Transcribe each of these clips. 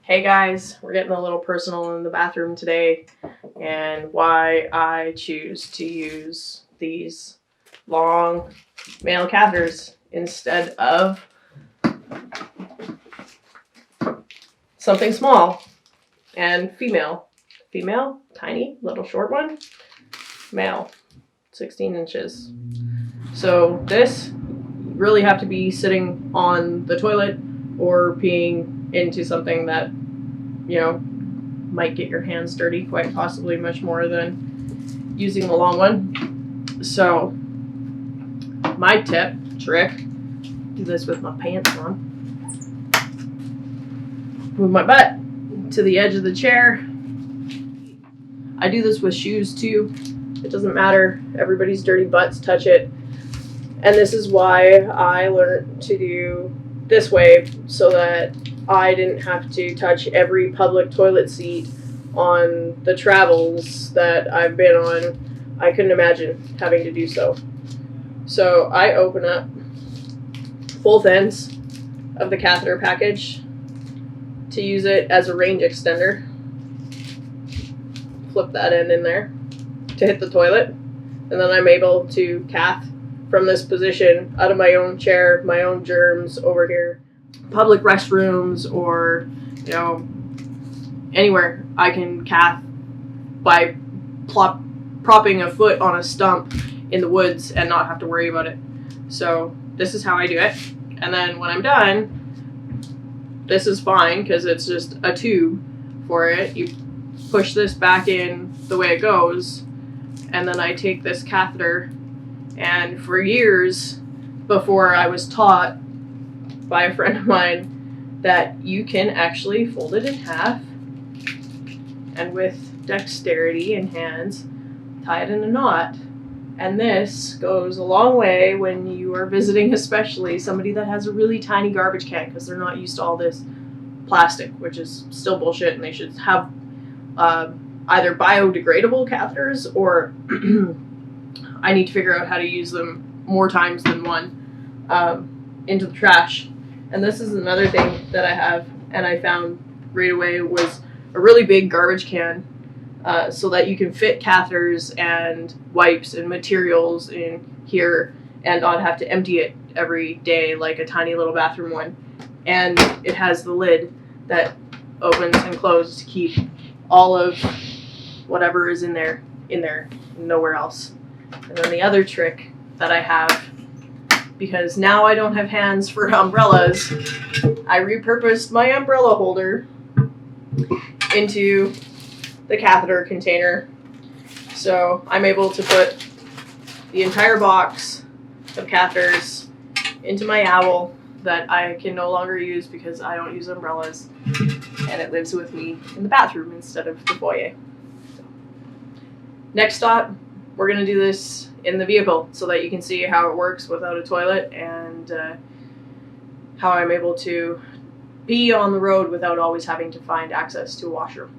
Hey guys, we're getting a little personal in the bathroom today, and why I choose to use these long male catheters instead of something small and female. Female, tiny, little short one. Male, 16 inches. So this, you really have to be sitting on the toilet or peeing into something that, might get your hands dirty, quite possibly much more than using the long one. So my trick, do this with my pants on. Move my butt to the edge of the chair. I do this with shoes too. It doesn't matter. Everybody's dirty butts touch it. And this is why I learned to do this way, so that I didn't have to touch every public toilet seat on the travels that I've been on. I couldn't imagine having to do so. So I open up both ends of the catheter package to use it as a range extender. Flip that end in there to hit the toilet, and then I'm able to cath from this position out of my own chair, my own germs over here. Public restrooms or, anywhere I can cath by propping a foot on a stump in the woods and not have to worry about it. So this is how I do it. And then when I'm done, this is fine because it's just a tube for it. You push this back in the way it goes, and then I take this catheter, and for years before I was taught by a friend of mine that you can actually fold it in half and with dexterity in hands tie it in a knot. And this goes a long way when you are visiting, especially somebody that has a really tiny garbage can, because they're not used to all this plastic, which is still bullshit, and they should have either biodegradable catheters or I need to figure out how to use them more times than one into the trash. And this is another thing that I have, and I found right away, was a really big garbage can, so that you can fit catheters and wipes and materials in here and not have to empty it every day like a tiny little bathroom one. And it has the lid that opens and closes to keep all of whatever is in there, nowhere else. And then the other trick that I have, because now I don't have hands for umbrellas, I repurposed my umbrella holder into the catheter container. So I'm able to put the entire box of catheters into my owl that I can no longer use because I don't use umbrellas, and it lives with me in the bathroom instead of the foyer. So, next stop, we're going to do this in the vehicle so that you can see how it works without a toilet, and how I'm able to pee on the road without always having to find access to a washroom.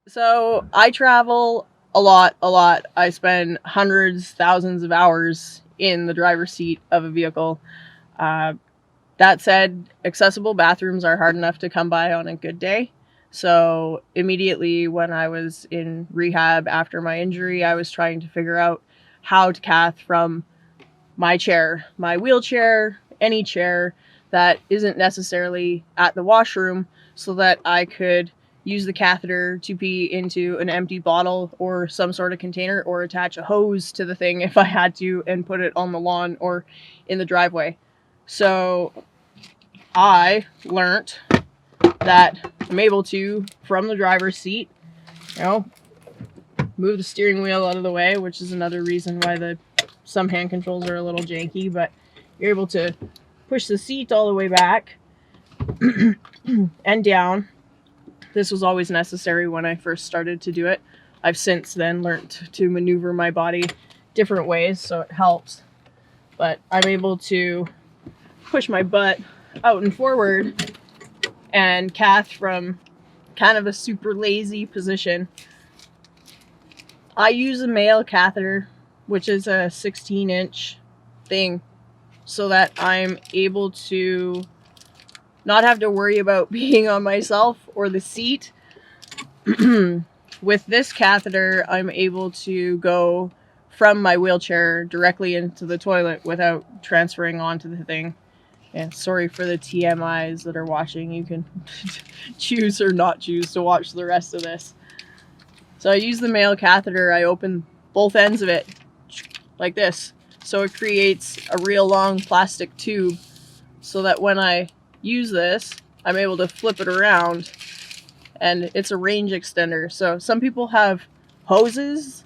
So I travel a lot. I spend hundreds, thousands of hours in the driver's seat of a vehicle. That said, accessible bathrooms are hard enough to come by on a good day. So immediately when I was in rehab after my injury, I was trying to figure out how to cath from my chair, my wheelchair, any chair that isn't necessarily at the washroom, so that I could use the catheter to pee into an empty bottle or some sort of container, or attach a hose to the thing if I had to and put it on the lawn or in the driveway. So I learnt that I'm able to, from the driver's seat, move the steering wheel out of the way, which is another reason why some hand controls are a little janky, but you're able to push the seat all the way back and down. This was always necessary when I first started to do it. I've since then learned to maneuver my body different ways, so it helps. But I'm able to push my butt out and forward and cath from kind of a super lazy position. I use a male catheter, which is a 16-inch thing, so that I'm able to not have to worry about peeing on myself or the seat. With this catheter, I'm able to go from my wheelchair directly into the toilet without transferring onto the thing. And sorry for the TMIs that are watching. You can choose or not choose to watch the rest of this. So I use the male catheter. I open both ends of it like this. So it creates a real long plastic tube so that when I use this, I'm able to flip it around, and it's a range extender. So some people have hoses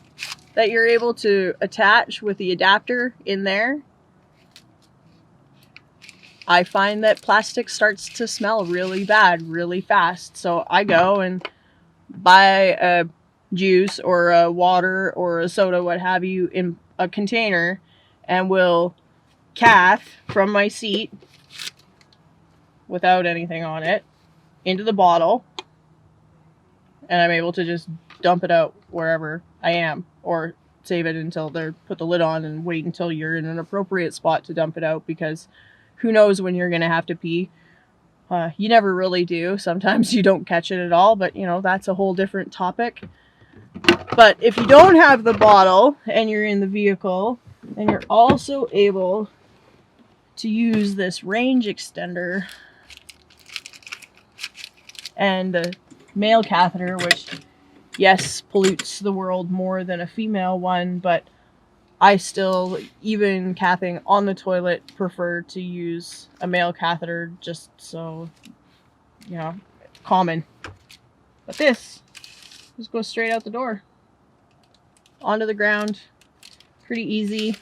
that you're able to attach with the adapter in there. I find that plastic starts to smell really bad really fast. So I go and buy a juice or a water or a soda, what have you, in a container, and will cath from my seat without anything on it into the bottle, and I'm able to just dump it out wherever I am, or save it until they're put the lid on and wait until you're in an appropriate spot to dump it out, because who knows when you're gonna have to pee. You never really do. Sometimes you don't catch it at all, but you know, that's a whole different topic. But if you don't have the bottle and you're in the vehicle, then you're also able to use this range extender and the male catheter, which, yes, pollutes the world more than a female one, but I still, even cathing on the toilet, prefer to use a male catheter just so, you know, common. But this just goes straight out the door, onto the ground, pretty easy.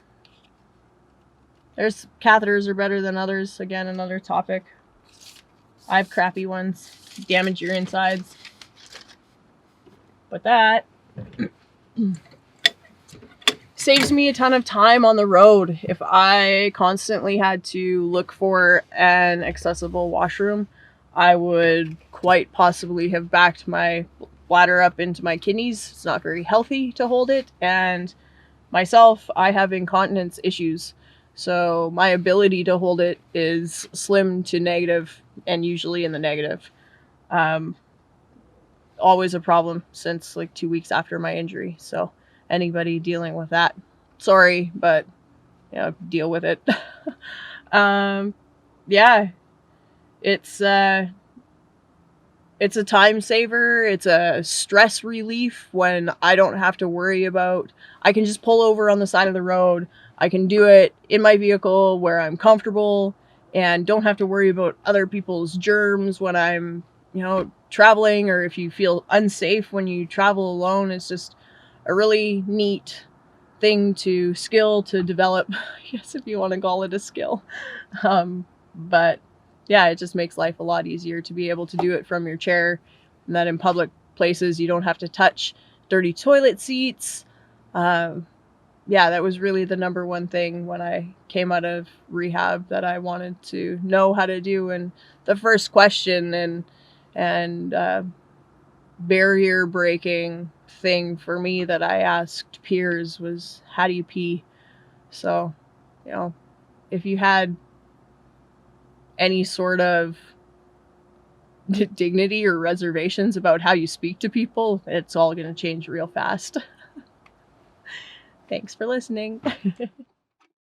There's catheters are better than others, again, another topic. I have crappy ones, damage your insides. But that saves me a ton of time on the road. If I constantly had to look for an accessible washroom, I would quite possibly have backed my bladder up into my kidneys. It's not very healthy to hold it. And myself, I have incontinence issues. So my ability to hold it is slim to negative, and usually in the negative. Always a problem since like 2 weeks after my injury. So anybody dealing with that, sorry, but you know, deal with it. Yeah, it's a time saver. It's a stress relief when I don't have to worry about, I can just pull over on the side of the road. I can do it in my vehicle where I'm comfortable and don't have to worry about other people's germs when I'm, you know, traveling, or if you feel unsafe when you travel alone. It's just a really neat skill to develop, I guess, if you want to call it a skill. But yeah, it just makes life a lot easier to be able to do it from your chair, and that in public places you don't have to touch dirty toilet seats. Yeah, that was really the number one thing when I came out of rehab that I wanted to know how to do. And the first question and barrier breaking thing for me that I asked peers was, how do you pee? So, you know, if you had any sort of dignity or reservations about how you speak to people, it's all going to change real fast. Thanks for listening.